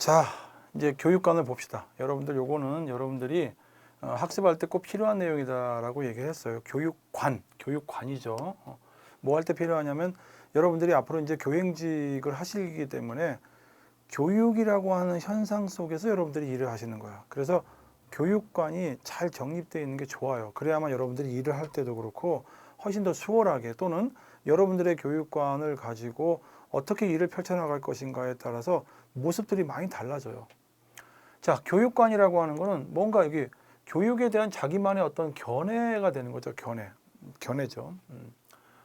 자, 이제 교육관을 봅시다. 여러분들 요거는 여러분들이 학습할 때 꼭 필요한 내용이다라고 얘기를 했어요. 교육관이죠. 뭐 할 때 필요하냐면 여러분들이 앞으로 이제 교행직을 하시기 때문에 교육이라고 하는 현상 속에서 여러분들이 일을 하시는 거야. 그래서 교육관이 잘 정립되어 있는 게 좋아요. 그래야만 여러분들이 일을 할 때도 그렇고 훨씬 더 수월하게, 또는 여러분들의 교육관을 가지고 어떻게 일을 펼쳐나갈 것인가에 따라서 모습들이 많이 달라져요. 자, 교육관이라고 하는 거는 뭔가 이게 교육에 대한 자기만의 어떤 견해가 되는 거죠. 견해죠.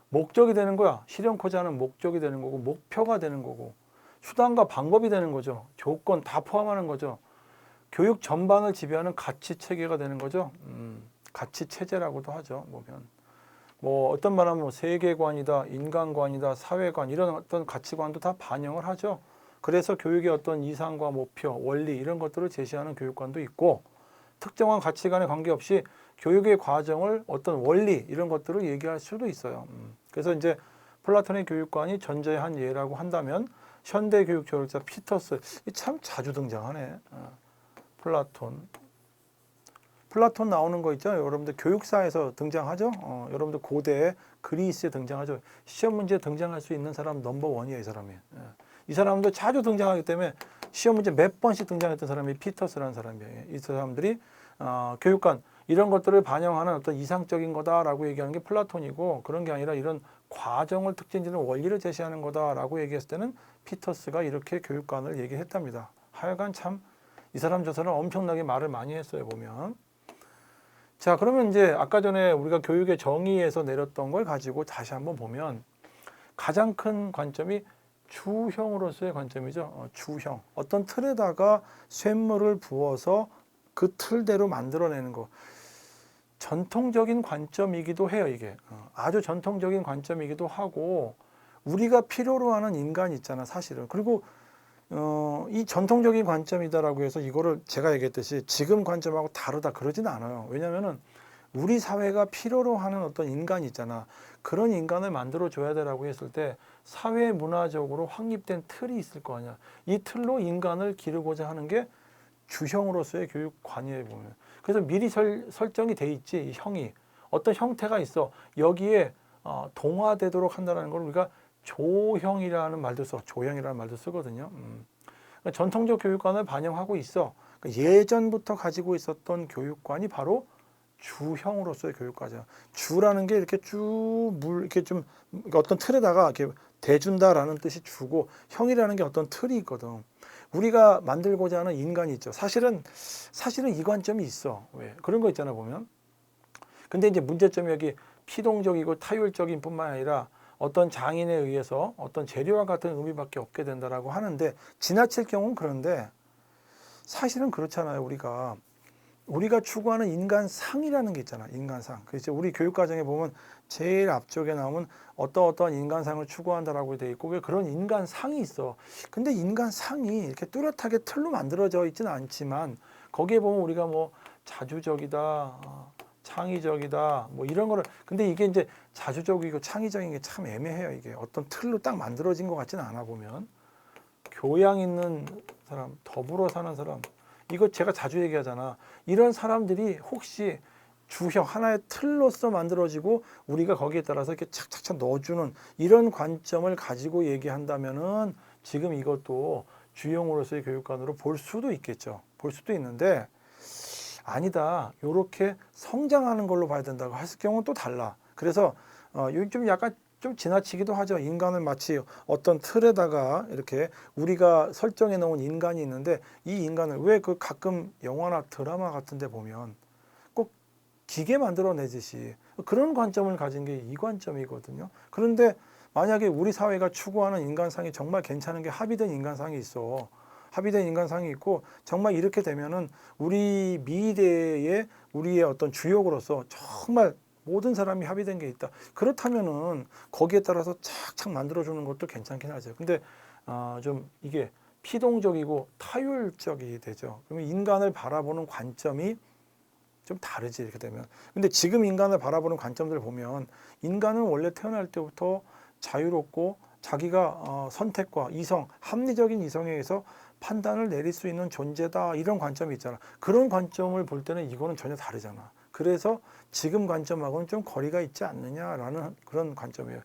목적이 되는 거야. 실현코자 하는 목적이 되는 거고, 목표가 되는 거고, 수단과 방법이 되는 거죠. 조건 다 포함하는 거죠. 교육 전반을 지배하는 가치 체계가 되는 거죠. 가치 체제라고도 하죠. 보면 뭐 어떤 말하면 뭐 세계관이다, 인간관이다, 사회관, 이런 어떤 가치관도 다 반영을 하죠. 그래서 교육의 어떤 이상과 목표, 원리 이런 것들을 제시하는 교육관도 있고, 특정한 가치관에 관계없이 교육의 과정을 어떤 원리 이런 것들을 얘기할 수도 있어요. 그래서 이제 플라톤의 교육관이 전제의 한 예라고 한다면 현대 교육 조력자 피터스, 참 자주 등장하네. 플라톤 나오는 거 있죠. 여러분들 교육사에서 등장하죠. 여러분들 고대 그리스에 등장하죠. 시험 문제에 등장할 수 있는 사람 넘버 원이에요, 이 사람이. 이 사람도 자주 등장하기 때문에 시험 문제 몇 번씩 등장했던 사람이 피터스라는 사람이에요. 이 사람들이 교육관 이런 것들을 반영하는 어떤 이상적인 거다라고 얘기하는 게 플라톤이고, 그런 게 아니라 이런 과정을 특징지는 원리를 제시하는 거다라고 얘기했을 때는 피터스가 이렇게 교육관을 얘기했답니다. 하여간 참 이 사람 저 사람 엄청나게 말을 많이 했어요, 보면. 자, 그러면 이제 아까 전에 우리가 교육의 정의에서 내렸던 걸 가지고 다시 한번 보면 가장 큰 관점이 주형으로서의 관점이죠. 주형. 어떤 틀에다가 쇳물을 부어서 그 틀대로 만들어내는 거. 전통적인 관점이기도 해요, 이게. 아주 전통적인 관점이기도 하고, 우리가 필요로 하는 인간이 있잖아, 사실은. 그리고 이 전통적인 관점이다라고 해서 이거를 제가 얘기했듯이 지금 관점하고 다르다 그러지는 않아요. 왜냐면은 우리 사회가 필요로 하는 어떤 인간이 있잖아. 그런 인간을 만들어 줘야 되라고 했을 때 사회 문화적으로 확립된 틀이 있을 거 아니야. 이 틀로 인간을 기르고자 하는 게 주형으로서의 교육관이에요, 보면. 그래서 미리 설정이 돼 있지, 이 형이. 어떤 형태가 있어. 여기에 동화되도록 한다는 걸 우리가 조형이라는 말도 조형이라는 말도 쓰거든요. 그러니까 전통적 교육관을 반영하고 있어. 그러니까 예전부터 가지고 있었던 교육관이 바로 주형으로서의 교육과죠. 주라는 게 이렇게 이렇게 좀 어떤 틀에다가 이렇게 대준다라는 뜻이 주고, 형이라는 게 어떤 틀이 있거든. 우리가 만들고자 하는 인간이 있죠. 사실은 이 관점이 있어. 왜? 그런 거 있잖아, 보면. 근데 이제 문제점이 여기 피동적이고 타율적인 뿐만 아니라 어떤 장인에 의해서 어떤 재료와 같은 의미밖에 없게 된다라고 하는데, 지나칠 경우는 그런데 사실은 그렇잖아요. 우리가 추구하는 인간상이라는 게 있잖아. 인간상. 그래서 우리 교육과정에 보면 제일 앞쪽에 나오면 어떠한 인간상을 추구한다라고 돼 있고, 왜 그런 인간상이 있어. 근데 인간상이 이렇게 뚜렷하게 틀로 만들어져 있지는 않지만, 거기에 보면 우리가 뭐 자주적이다, 창의적이다, 뭐 이런 거를, 근데 이게 이제 자주적이고 창의적인 게 참 애매해요. 이게 어떤 틀로 딱 만들어진 것 같지는 않아. 보면 교양 있는 사람, 더불어 사는 사람, 이거 제가 자주 얘기하잖아. 이런 사람들이 혹시 주형 하나의 틀로서 만들어지고 우리가 거기에 따라서 이렇게 착착착 넣어주는 이런 관점을 가지고 얘기한다면은 지금 이것도 주형으로서의 교육관으로 볼 수도 있겠죠. 볼 수도 있는데, 아니다, 요렇게 성장하는 걸로 봐야 된다고 했을 경우는 또 달라. 그래서 좀 약간 좀 지나치기도 하죠. 인간을 마치 어떤 틀에다가 이렇게 우리가 설정해 놓은 인간이 있는데, 이 인간을 왜 그 가끔 영화나 드라마 같은 데 보면 꼭 기계 만들어내듯이 그런 관점을 가진 게 이 관점이거든요. 그런데 만약에 우리 사회가 추구하는 인간상이 정말 괜찮은 게 합의된 인간상이 있어. 합의된 인간상이 있고, 정말 이렇게 되면은 우리 미래의 우리의 어떤 주역으로서 정말 모든 사람이 합의된 게 있다. 그렇다면은 거기에 따라서 착착 만들어주는 것도 괜찮긴 하죠. 근데 좀 이게 피동적이고 타율적이 되죠. 그러면 인간을 바라보는 관점이 좀 다르지, 이렇게 되면. 근데 지금 인간을 바라보는 관점들을 보면 인간은 원래 태어날 때부터 자유롭고 자기가 선택과 합리적인 이성에 의해서 판단을 내릴 수 있는 존재다 이런 관점이 있잖아. 그런 관점을 볼 때는 이거는 전혀 다르잖아. 그래서 지금 관점하고는 좀 거리가 있지 않느냐라는 그런 관점이에요.